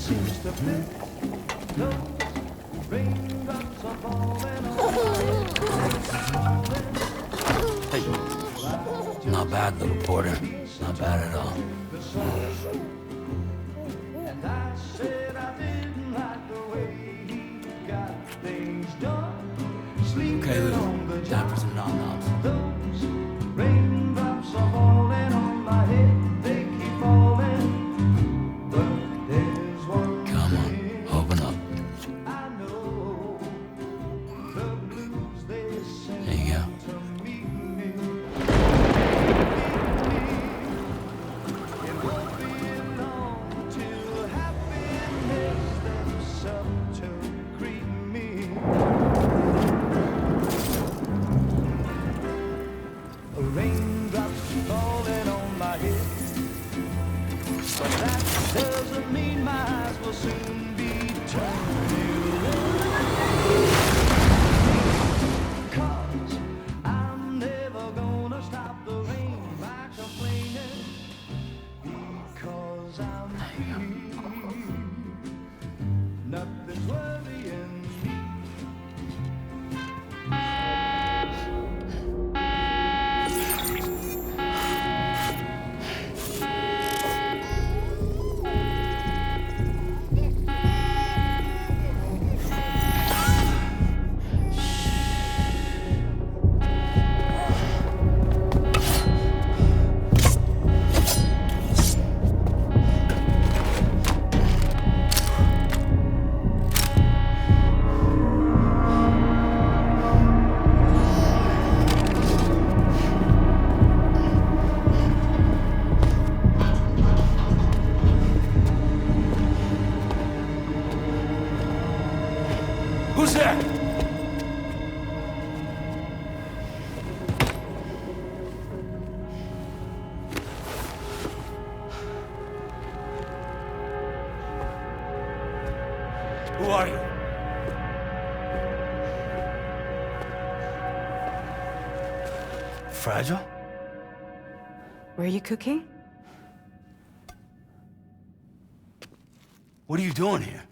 seems to fit. Those raindrops are falling on my head. Hey, not bad, little porter. Not bad at all. And I said I didn't like the way he got things done. Sleeping Okay, on the Lou. Time for some nom-noms. Those raindrops are falling on my head. They keep falling. But there's one Come on, thing open up. I know. The blues they sing There you go. to meet me. It won't be long till happiness steps up to greet me. Raindrops falling on my head, but that doesn't mean my eyes will soon be turning red. 'Cause I'm never gonna stop the rain by complaining, because I'm free. Nothing's worrying me. Who's there? Who are you? Fragile? Were you cooking? What are you doing here?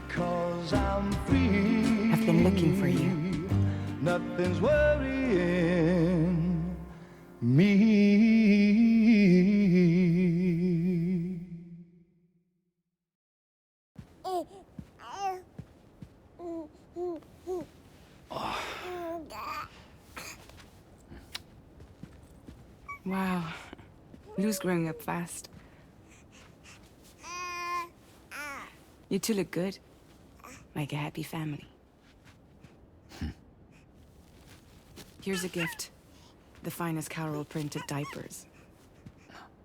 Because I'm free. I've been looking for you. Nothing's worrying me. Wow. Lou's growing up fast. You two look good. Like a happy family. Here's a gift. The finest Carol printed diapers.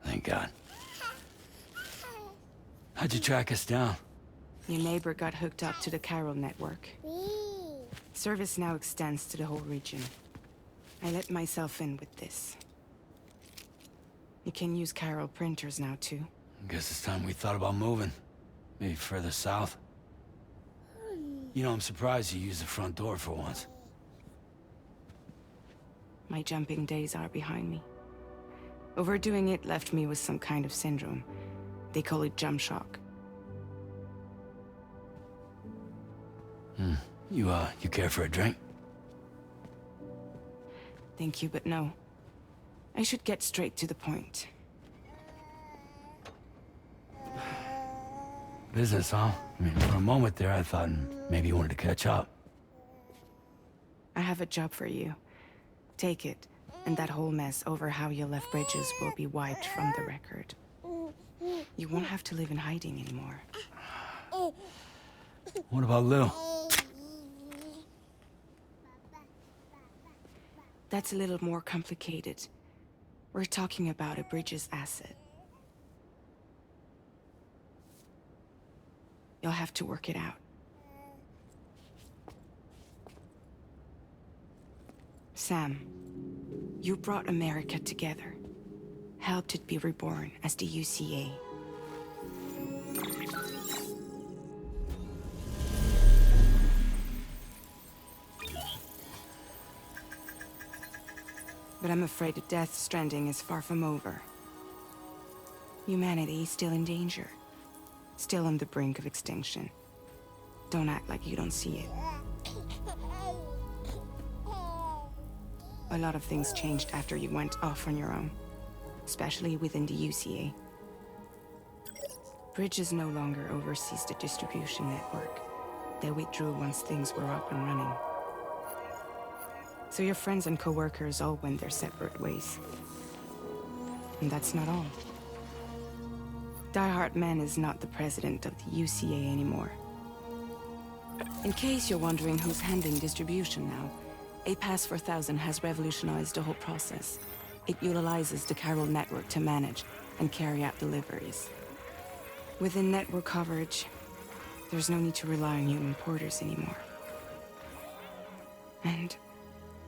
Thank God. How'd you track us down? Your neighbor got hooked up to the Carol network. Service now extends to the whole region. I let myself in with this. You can use Carol printers now, too. Guess it's time we thought about moving. Maybe further south. You know, I'm surprised you used the front door for once. My jumping days are behind me. Overdoing it left me with some kind of syndrome. They call it jump shock. You care for a drink? Thank you, but no. I should get straight to the point. Business, huh? I mean, for a moment there, I thought maybe you wanted to catch up. I have a job for you. Take it, and that whole mess over how you left Bridges will be wiped from the record. You won't have to live in hiding anymore. What about Lou? That's a little more complicated. We're talking about a Bridges asset. You'll have to work it out. Sam, you brought America together. Helped it be reborn as the UCA. But I'm afraid the death stranding is far from over. Humanity is still in danger. still on the brink of extinction. Don't act like you don't see it. A lot of things changed after you went off on your own, especially within the UCA. Bridges no longer oversees the distribution network. They withdrew once things were up and running. So your friends and co-workers all went their separate ways. And that's not all. Die Hard Man is not the president of the UCA anymore. In case you're wondering who's handling distribution now, A Pass 4000 has revolutionized the whole process. It utilizes the Chiral network to manage and carry out deliveries. Within network coverage, there's no need to rely on human porters anymore. And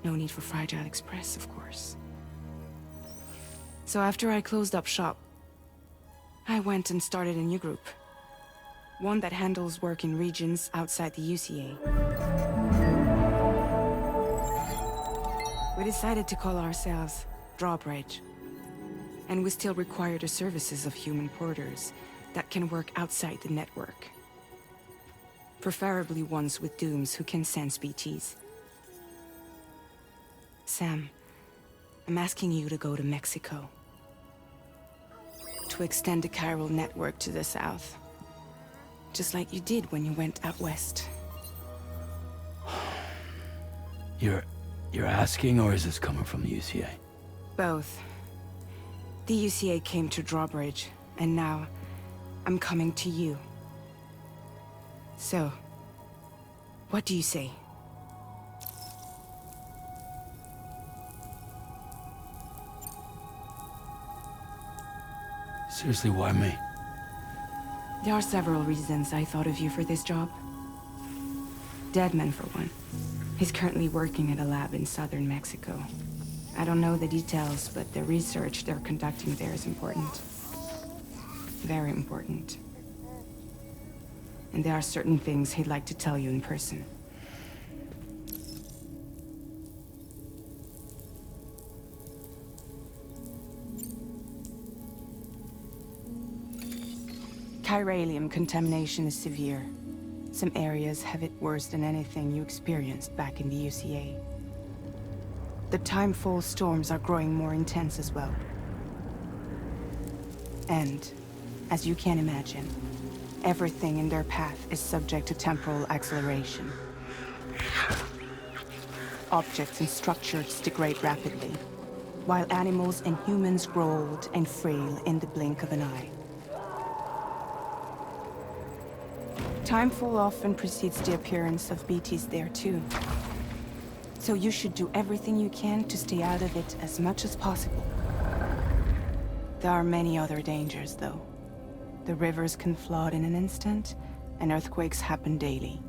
no need for Fragile Express, of course. So after I closed up shop, I went and started a new group. One that handles work in regions outside the UCA. We decided to call ourselves Drawbridge. And we still require the services of human porters that can work outside the network. Preferably ones with dooms who can sense BTs. Sam, I'm asking you to go to Mexico. To extend the Chiral network to the south. Just like you did when you went out west. You're asking, or is this coming from the UCA? Both. The UCA came to Drawbridge, and now I'm coming to you. So, what do you say? Seriously, why me? There are several reasons I thought of you for this job. Deadman, for one. He's currently working at a lab in southern Mexico. I don't know the details, but the research they're conducting there is important. Very important. And there are certain things he'd like to tell you in person. Chiralium contamination is severe. Some areas have it worse than anything you experienced back in the UCA. The timefall storms are growing more intense as well. And, as you can imagine, everything in their path is subject to temporal acceleration. Objects and structures degrade rapidly, while animals and humans grow old and frail in the blink of an eye. Timefall often precedes the appearance of BTs there too. So you should do everything you can to stay out of it as much as possible. There are many other dangers, though. The rivers can flood in an instant, and earthquakes happen daily.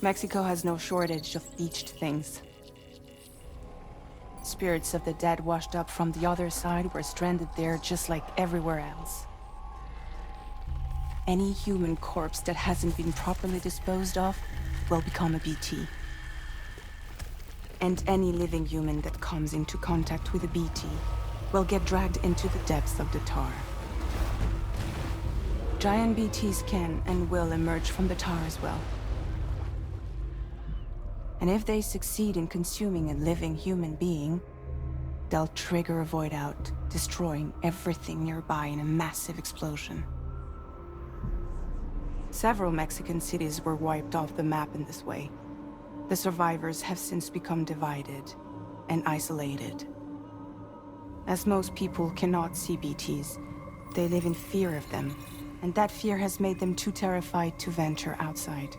Mexico has no shortage of beached things. Spirits of the dead washed up from the other side were stranded there just like everywhere else. Any human corpse that hasn't been properly disposed of will become a BT. And any living human that comes into contact with a BT will get dragged into the depths of the tar. Giant BTs can and will emerge from the tar as well. And if they succeed in consuming a living human being, they'll trigger a void out, destroying everything nearby in a massive explosion. Several Mexican cities were wiped off the map in this way. The survivors have since become divided and isolated. As most people cannot see BTs, they live in fear of them, and that fear has made them too terrified to venture outside.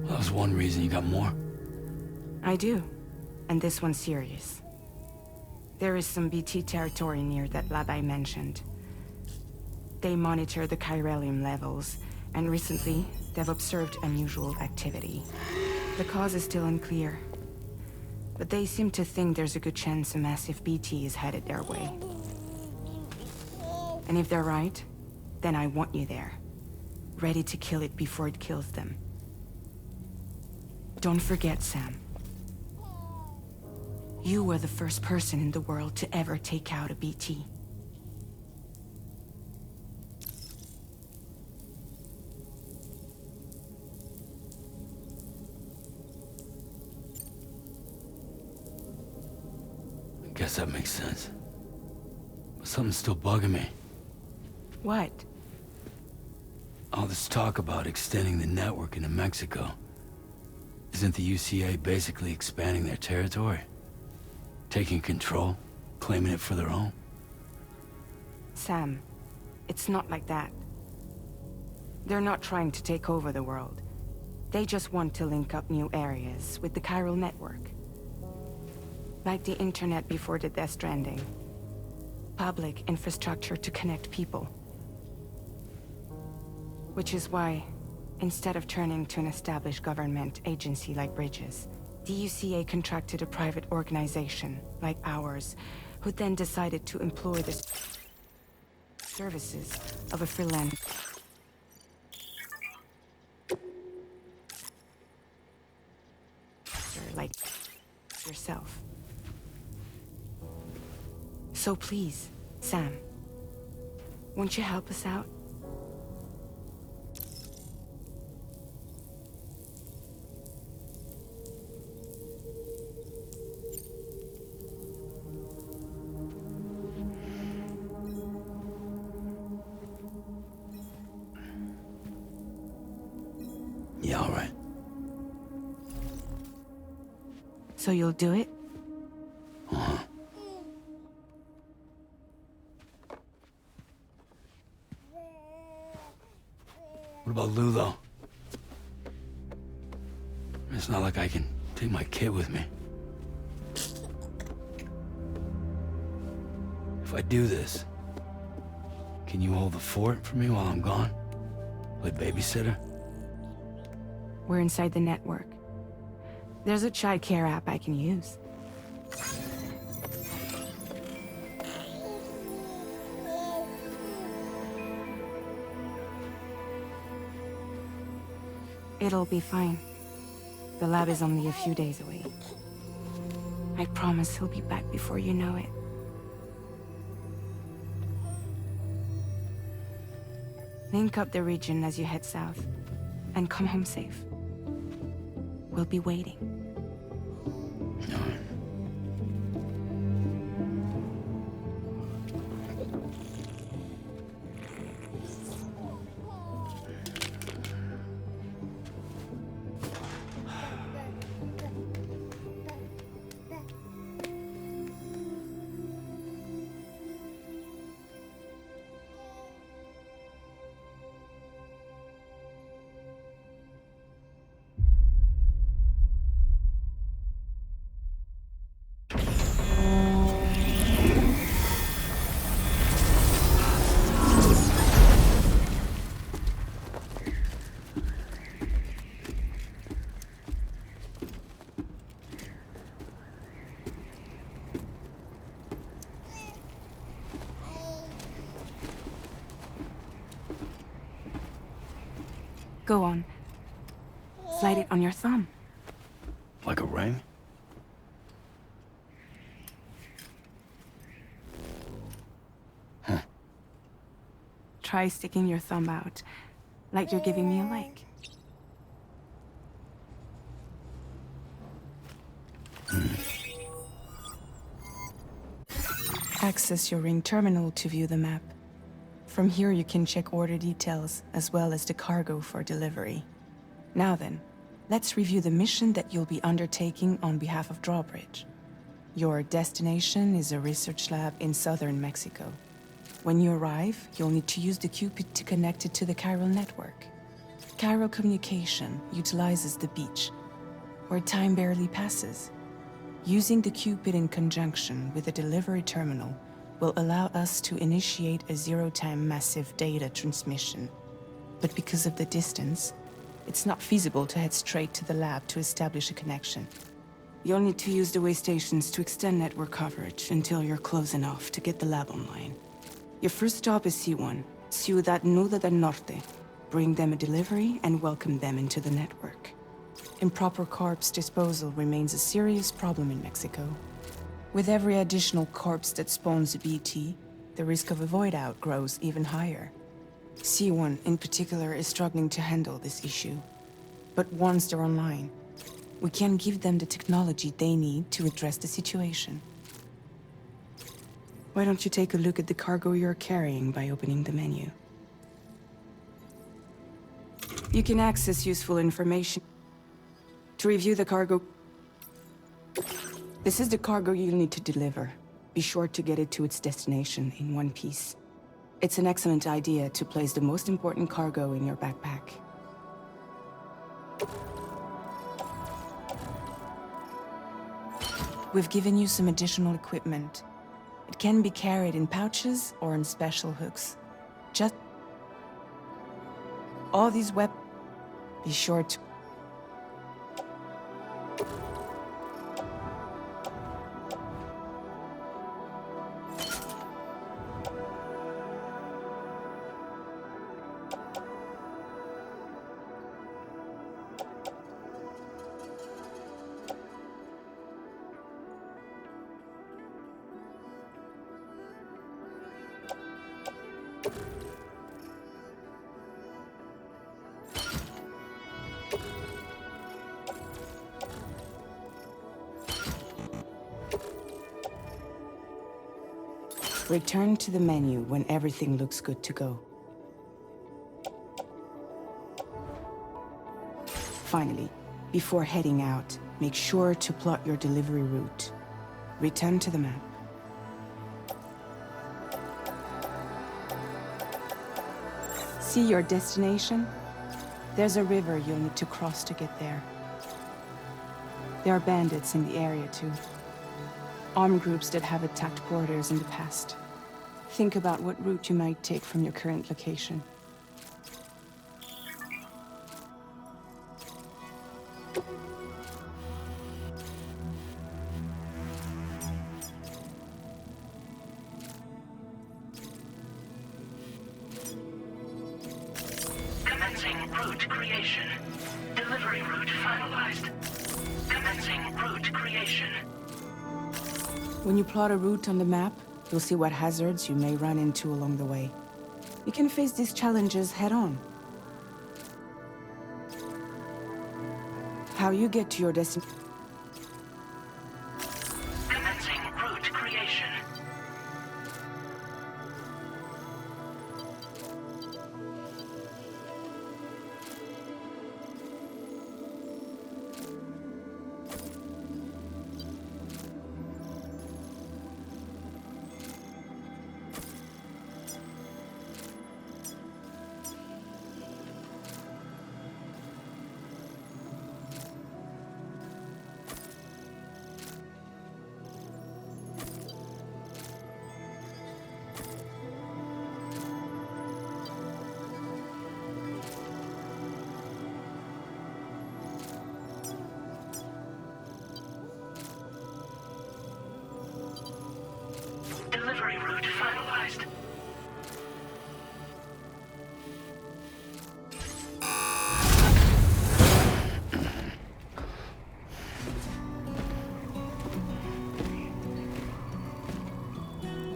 That was one reason. You got more? I do, and this one's serious. There is some BT territory near that lab I mentioned. They monitor the chiralium levels, and recently, they've observed unusual activity. The cause is still unclear, but they seem to think there's a good chance a massive BT is headed their way. And if they're right, then I want you there. ready to kill it before it kills them. Don't forget, Sam. You were the first person in the world to ever take out a BT. I guess that makes sense. But something's still bugging me. What? All this talk about extending the network into Mexico. Isn't the UCA basically expanding their territory? Taking control? Claiming it for their own? Sam, it's not like that. They're not trying to take over the world. They just want to link up new areas with the chiral network. Like the internet before the Death Stranding. Public infrastructure to connect people. Which is why, instead of turning to an established government agency like Bridges, the UCA contracted a private organization, like ours, who then decided to employ the services of a freelance. Like yourself. So please, Sam, won't you help us out? Yeah, all right. So you'll do it? Uh-huh. What about Lou, though? It's not like I can take my kid with me. If I do this, can you hold the fort for me while I'm gone? Play babysitter? We're inside the network. There's a child care app I can use. It'll be fine. The lab is only a few days away. I promise he'll be back before you know it. Link up the region as you head south, and come home safe. We'll be waiting. All right. Go on. Slide it on your thumb. Like a ring? Huh. Try sticking your thumb out, like you're giving me a like. Access your ring terminal to view the map. From here you can check order details, as well as the cargo for delivery. Now then, let's review the mission that you'll be undertaking on behalf of Drawbridge. Your destination is a research lab in southern Mexico. When you arrive, you'll need to use the Cupid to connect it to the chiral network. Chiral communication utilizes the beach, where time barely passes. Using the Cupid in conjunction with the delivery terminal will allow us to initiate a zero-time massive data transmission. But because of the distance, it's not feasible to head straight to the lab to establish a connection. You'll need to use the way stations to extend network coverage until you're close enough to get the lab online. Your first stop is C1, Ciudad Nuda del Norte. bring them a delivery, and welcome them into the network. Improper corpse disposal remains a serious problem in Mexico. With every additional corpse that spawns a BT, the risk of a void out grows even higher. C1 in particular is struggling to handle this issue. But once they're online, we can give them the technology they need to address the situation. Why don't you take a look at the cargo you're carrying by opening the menu? You can access useful information. To review the cargo... This is the cargo you'll need to deliver. Be sure to get it to its destination in one piece. It's an excellent idea to place the most important cargo in your backpack. We've given you some additional equipment. It can be carried in pouches or in special hooks. Just... all these weapons... Be sure to... Return to the menu when everything looks good to go. Finally, before heading out, make sure to plot your delivery route. Return to the map. See your destination? There's a river you'll need to cross to get there. There are bandits in the area too. Armed groups that have attacked borders in the past. Think about what route you might take from your current location. Commencing route creation. Delivery route finalized. Commencing route creation. When you plot a route on the map, you'll see what hazards you may run into along the way. You can face these challenges head-on. How you get to your destination... Commencing route creation. Delivery route finalized.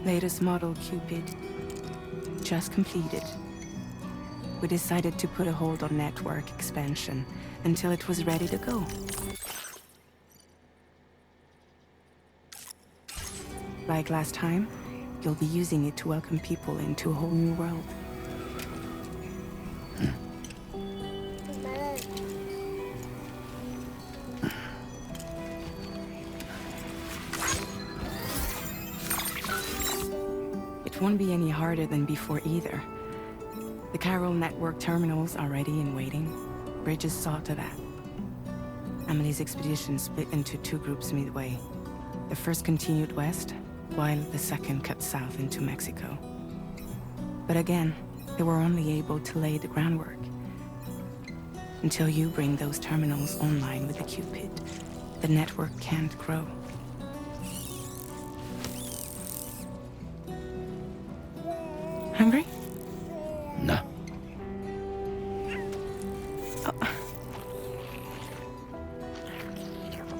Latest model Cupid. Just completed. We decided to put a hold on network expansion until it was ready to go. Like last time, you'll be using it to welcome people into a whole new world. It won't be any harder than before either. The Carol network terminals are ready and waiting. Bridges saw to that. Emily's expedition split into two groups midway. The first continued west, while the second cut south into Mexico. But again, they were only able to lay the groundwork. Until you bring those terminals online with the Cupid, the network can't grow. Hungry? No.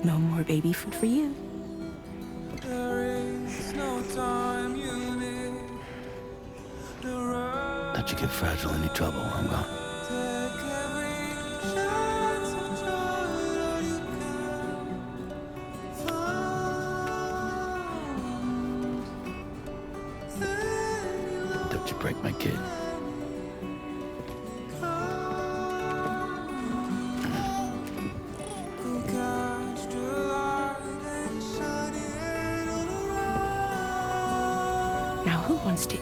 No more baby food for you. Don't you get fragile any trouble while I'm gone. Don't you break my kid. Now who wants to eat?